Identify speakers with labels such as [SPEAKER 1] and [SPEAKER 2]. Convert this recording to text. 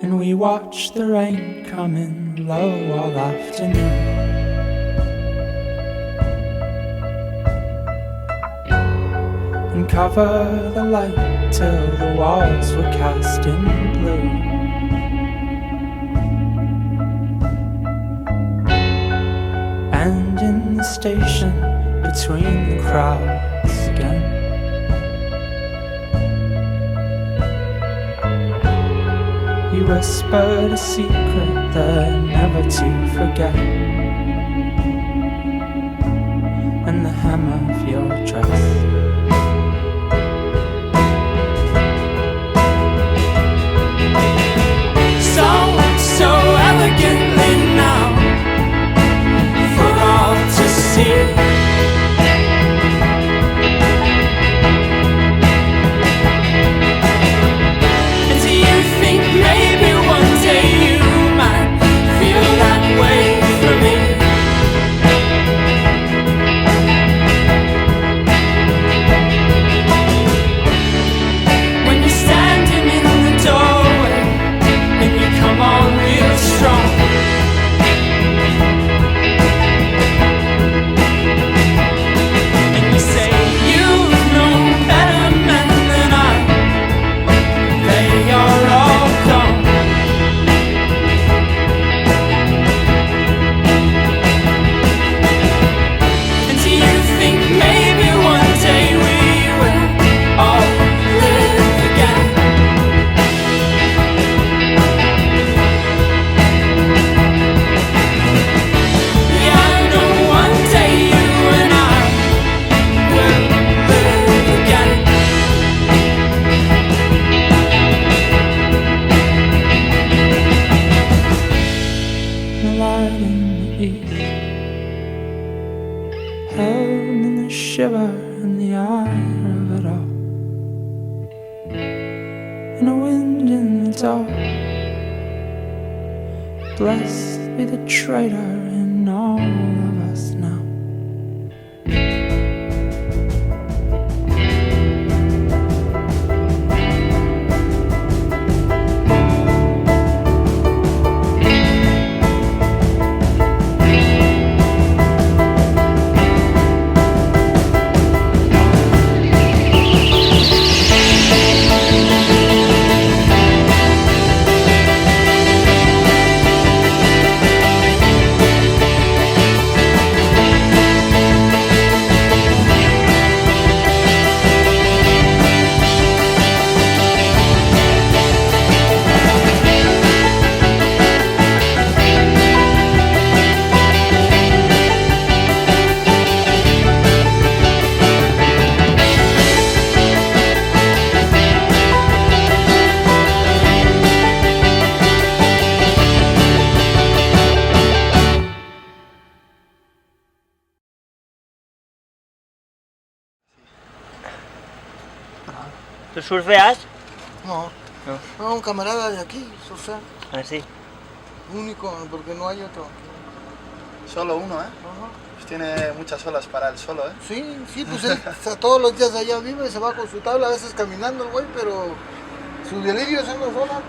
[SPEAKER 1] and we watched the rain come in low all afternoon. And cover the light till the walls were cast in blue. And in the station between the crowds again, you whispered a secret there never to forget, and the hem of your dress. So elegantly now for all to see. And do you think maybe one day you might feel that way for me? When you're standing in the doorway and you come on real strong, and you say you've known better men than I, they are all gone. And do you think maybe one day we will all live again? Yeah, I know one day you and I will live again. The light in the east, held in the shiver and the eye of it all, and a wind in the dark. Blessed be the traitor in all of us now.
[SPEAKER 2] ¿Tú surfeas?
[SPEAKER 3] No,
[SPEAKER 2] No.
[SPEAKER 3] no, un camarada de aquí, surfear.
[SPEAKER 2] Ah, sí.
[SPEAKER 3] Único, porque no hay otro.
[SPEAKER 4] Solo uno, ¿eh?
[SPEAKER 3] Ajá.
[SPEAKER 4] Pues tiene muchas olas para él solo, ¿eh?
[SPEAKER 3] Sí, pues él todos los días allá vive, se va con su tabla, a veces caminando el güey, pero su delirio son las olas.